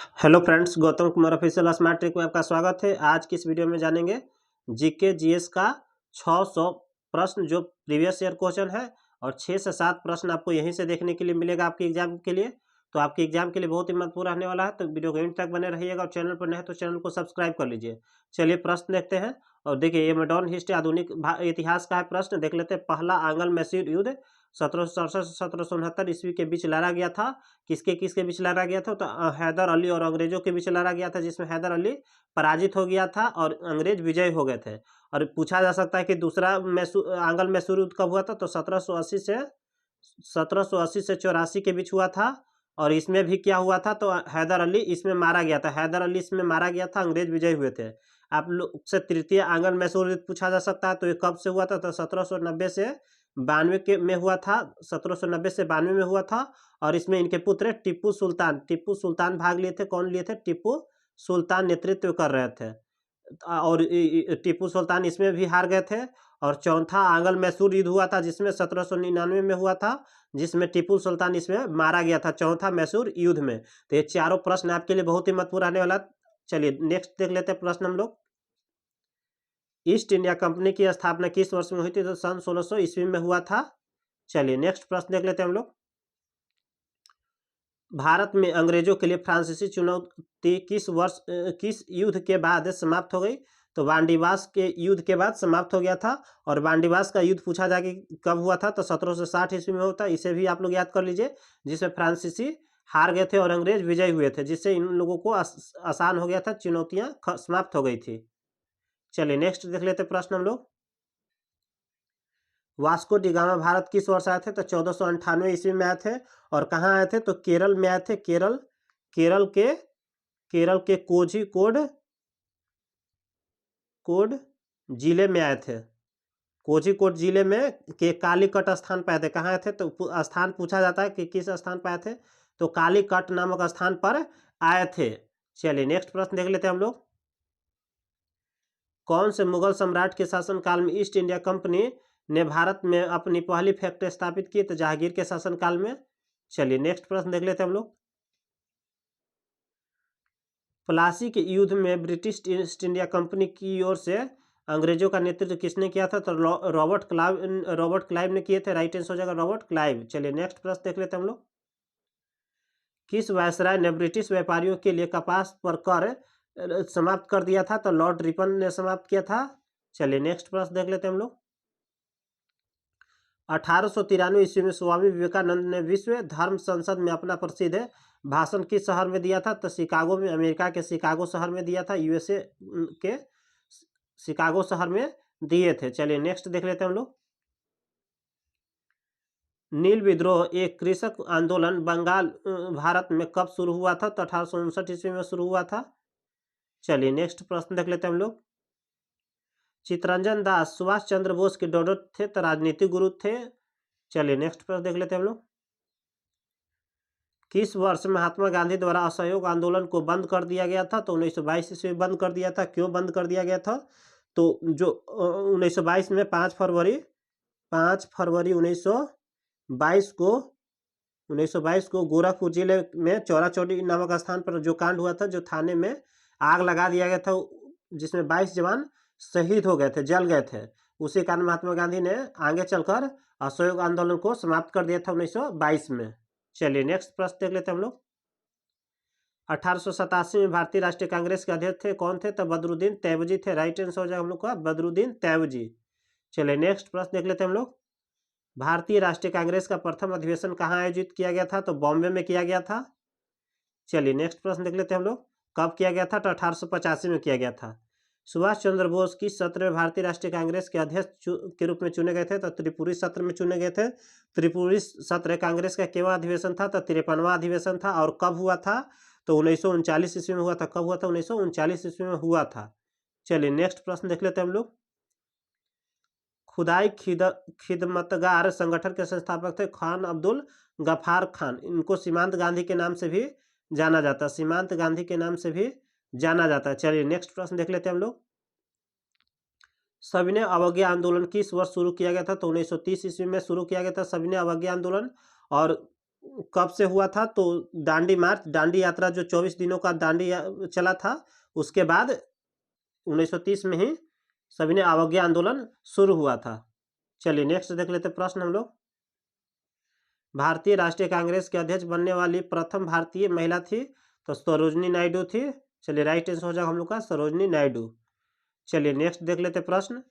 Hello friends, Gautam Kumar official smart trick में आपका स्वागत है। आज की इस वीडियो में जानेंगे जीके जीएस का 600 प्रश्न जो प्रीवियस ईयर क्वेश्चन है और 6 से 7 प्रश्न आपको यहीं से देखने के लिए मिलेगा आपके एग्जाम के लिए। तो आपके एग्जाम के लिए बहुत ही महत्वपूर्ण रहने वाला है, तो वीडियो को एंड तक बने रहिएगा और चैनल पर नए हैं तो चैनल को सब्सक्राइब कर लीजिए। चलिए प्रश्न देखते हैं। और देखिए, ये मॉडर्न हिस्ट्री आधुनिक इतिहास का है प्रश्न। देख लेते हैं। पहला आंग्ल मैसूर युद्ध 1767 से 1769 ईस्वी के बीच लड़ा गया था। किसके किसके बीच लड़ा गया था? तो हैदर अली और अंग्रेजों के बीच लड़ा गया था, जिसमें हैदर अली पराजित हो गया था और अंग्रेज विजयी हो गए थे। और पूछा जा सकता है कि दूसरा आंग्ल मैसूर युद्ध कब हुआ था? तो 1780 से 84 के बीच हुआ था। और इसमें भी क्या हुआ था? तो हैदर अली इसमें मारा गया था। हैदर अली इसमें मारा गया था, अंग्रेज विजयी हुए थे। आप लोग से तृतीय आंग्ल मैसूर युद्ध पूछा जा सकता है, तो ये कब से हुआ था? तो 1790 से 92 के में हुआ था। 1790 से 92 में हुआ था। और इसमें इनके पुत्र टीपू सुल्तान भाग लिए थे। कौन लिए थे? टीपू सुल्तान नेतृत्व कर रहे थे। और टीपू सुल्तान इसमें भी हार गए थे। और चौथा आंग्ल मैसूर युद्ध हुआ था, जिसमें 1799 में हुआ था, जिसमें टीपू सुल्तान इसमें मारा गया था, चौथा मैसूर युद्ध में। तो ये चारों प्रश्न आपके लिए बहुत ही महत्वपूर्ण रहने वाला। चलिए नेक्स्ट देख लेते हैं प्रश्न हम लोग। ईस्ट इंडिया कंपनी की स्थापना किस वर्ष में हुई थी? तो सन 1600 ईस्वी में हुआ था। चलिए नेक्स्ट प्रश्न देख लेते हैं हम लोग। भारत में अंग्रेजों के लिए फ्रांसीसी चुनौती किस युद्ध के बाद समाप्त हो गई? तो वांडीवास के युद्ध के बाद समाप्त हो गया था। और वांडीवास का युद्ध पूछा जाए कि कब हुआ था? तो 1760 ईस्वी में होता। इसे भी आप लोग याद कर लीजिए, जिसमें फ्रांसीसी हार गए थे और अंग्रेज विजयी हुए थे, जिससे इन लोगों को आसान हो गया था, चुनौतियां समाप्त हो गई थी। चलिए नेक्स्ट देख लेते प्रश्न हम लोग। वास्को डी गामा भारत किस वर्ष आए थे? तो 1498 ईस्वी में आए थे। और कहाँ आए थे? तो केरल में आए थे। केरल के कोझिकोड जिले में आए थे। कोझिकोड जिले में के कालीकट स्थान पे आए थे। कहाँ आए थे? तो स्थान पूछा जाता है कि किस स्थान पर आए थे, तो कालीकट नामक स्थान पर आए थे। चलिए नेक्स्ट प्रश्न देख लेते हैं हम लोग। कौन से मुगल सम्राट के शासनकाल में ईस्ट इंडिया कंपनी ने भारत में अपनी पहली फैक्ट्री स्थापित की? तो जहांगीर के शासनकाल में। चलिए नेक्स्ट प्रश्न देख लेते हैं हम लोग। प्लासी के युद्ध में ब्रिटिश ईस्ट इंडिया कंपनी की ओर से अंग्रेजों का नेतृत्व किसने किया था? तो रॉबर्ट क्लाइव ने किए थे। राइट आंसर हो जाएगा रॉबर्ट क्लाइव। चलिए नेक्स्ट प्रश्न देख लेते हैं हम लोग। किस वायसराय ने ब्रिटिश व्यापारियों के लिए कपास पर कर समाप्त कर दिया था? तो लॉर्ड रिपन ने समाप्त किया था। चलिए नेक्स्ट प्रश्न देख लेते हैं हम लोग। 1893 ईस्वी में स्वामी विवेकानंद ने विश्व धर्म संसद में अपना प्रसिद्ध भाषण किस शहर में दिया था? तो शिकागो में, अमेरिका के शिकागो शहर में दिया था। यूएसए के शिकागो शहर में दिए थे। चलिए नेक्स्ट देख लेते हैं हम लोग। नील विद्रोह एक कृषक आंदोलन बंगाल भारत में कब शुरू हुआ था? तो 1859 ईस्वी में शुरू हुआ था। चलिए नेक्स्ट प्रश्न देख लेते हैं हम लोग। चित्तरंजन दास सुभाष चंद्र बोस के डोडर थे, तो राजनीतिक गुरु थे। चलिए नेक्स्ट प्रश्न देख लेते हैं हम लोग। किस वर्ष महात्मा गांधी द्वारा असहयोग आंदोलन को बंद कर दिया गया था? तो 1922 ईस्वी में बंद कर दिया था। क्यों बंद कर दिया गया था? तो जो 1922 में 5 फरवरी 1922 को गोरखपुर जिले में चौरा चौड़ी नामक स्थान पर जो कांड हुआ था, जो थाने में आग लगा दिया गया था, जिसमें 22 जवान शहीद हो गए थे, जल गए थे। उसी कारण महात्मा गांधी ने आगे चलकर असहयोग आंदोलन को समाप्त कर दिया था 1922 में। चलिए नेक्स्ट प्रश्न देख लेते हैं हम लोग। 1887 में भारतीय राष्ट्रीय कांग्रेस के अध्यक्ष थे, कौन थे? तो बदरुद्दीन तैयबजी थे। राइट आंसर हो जाएगा हम लोग का बदरुद्दीन तैयबजी। चलिए नेक्स्ट प्रश्न देख लेते हैं हम लोग। भारतीय राष्ट्रीय कांग्रेस का प्रथम अधिवेशन कहाँ आयोजित किया गया था? तो बॉम्बे में किया गया था। चलिए नेक्स्ट प्रश्न देख लेते हैं हम लोग। कब किया गया था? तो 1885 में किया गया था। सुभाष चंद्र बोस किस सत्र में भारतीय राष्ट्रीय कांग्रेस के अध्यक्ष के रूप में चुने गए थे? तो त्रिपुरी सत्र में चुने गए थे। त्रिपुरी सत्र कांग्रेस का केवल अधिवेशन था? तो 53वां अधिवेशन था। और कब हुआ था? तो 1939 ईस्वी में हुआ था। कब हुआ था? 1939 ईस्वी में हुआ था। चलिए नेक्स्ट प्रश्न देख लेते हैं हम लोग। खुदाई खिदमतगार संगठन के संस्थापक थे खान अब्दुल गफार खान। इनको सीमांत गांधी के नाम से भी जाना जाता है। सीमांत गांधी के नाम से भी जाना जाता है। चलिए नेक्स्ट प्रश्न देख लेते हैं हम लोग। सविनय अवज्ञा आंदोलन किस वर्ष शुरू किया गया था? तो 1930 ईस्वी में शुरू किया गया था सविनय अवज्ञा आंदोलन। और कब से हुआ था? तो दांडी मार्च, दांडी यात्रा जो 24 दिनों का चला था, उसके बाद 1930 में ही सभी ने अवज्ञा आंदोलन शुरू हुआ था। चलिए नेक्स्ट देख लेते प्रश्न हम लोग। भारतीय राष्ट्रीय कांग्रेस के अध्यक्ष बनने वाली प्रथम भारतीय महिला थी, तो सरोजनी नायडू थी। चलिए राइट आंसर हो जाएगा हम लोग का सरोजनी नायडू। चलिए नेक्स्ट देख लेते प्रश्न।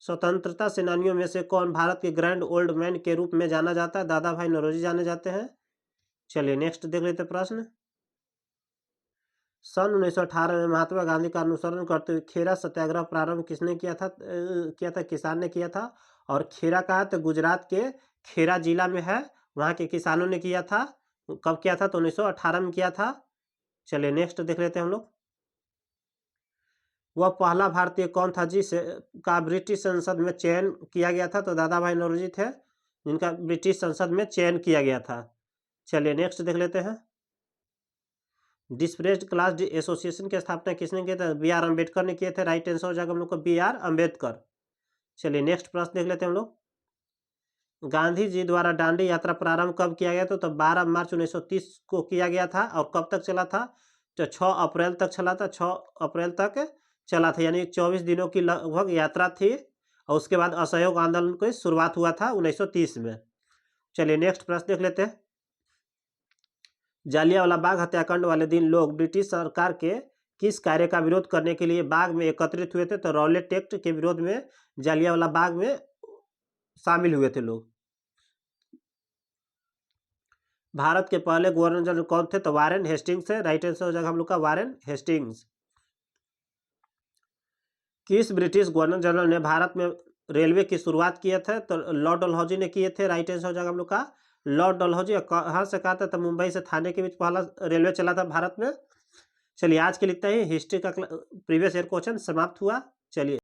स्वतंत्रता सेनानियों में से कौन भारत के ग्रैंड ओल्ड मैन के रूप में जाना जाता है? दादा भाई नौरोजी जाने जाते हैं। चलिए नेक्स्ट देख लेते प्रश्न। सन 1918 में महात्मा गांधी का अनुसरण करते हुए खेरा सत्याग्रह प्रारंभ किसने किया था? किसान ने किया था। और खेरा कहा तो गुजरात के खेरा जिला में है, वहाँ के किसानों ने किया था। कब किया था? तो 1918 में किया था। चलिए नेक्स्ट देख लेते हैं हम लोग। वह पहला भारतीय कौन था जिसे का ब्रिटिश संसद में चयन किया गया था? तो दादा भाई नौरोजी थे, जिनका ब्रिटिश संसद में चयन किया गया था। चलिए नेक्स्ट देख लेते हैं। डिस्प्रेस्ड क्लास एसोसिएशन की स्थापना किसने किया था? बी आर अम्बेडकर ने किए थे। राइट आंसर हो जाएगा हम लोग को बी आर अम्बेडकर। चलिए नेक्स्ट प्रश्न देख लेते हैं हम लोग। गांधी जी द्वारा दांडी यात्रा प्रारंभ कब किया गया था? तो 12 मार्च 1930 को किया गया था। और कब तक चला था? तो 6 अप्रैल तक चला था। 6 अप्रैल तक चला था, यानी 24 दिनों की लगभग यात्रा थी। और उसके बाद असहयोग आंदोलन की शुरुआत हुआ था 1930 में। चलिए नेक्स्ट प्रश्न देख लेते हैं। जालियांवाला बाग हत्याकांड वाले दिन लोग ब्रिटिश सरकार के किस कार्य का विरोध करने के लिए बाग में एकत्रित हुए थे? तो रॉलेट एक्ट के विरोध में जालियांवाला बाग में शामिल हुए थे लोग। भारत के पहले गवर्नर जनरल कौन थे? तो वारेन हेस्टिंग्स है। राइट आंसर हो जाएगा हम लोग का वारेन हेस्टिंग्स। किस ब्रिटिश गवर्नर जनरल ने भारत में रेलवे की शुरुआत किए थे? तो लॉर्ड डलहौजी ने किए थे। राइट आंसर हो जाएगा हम लोग का लॉर्ड डलहौजी। कहाँ से कहा था? तो मुंबई से थाने के बीच पहला रेलवे चला था भारत में। चलिए आज के लिए इतना ही। हिस्ट्री का प्रीवियस ईयर क्वेश्चन समाप्त हुआ। चलिए।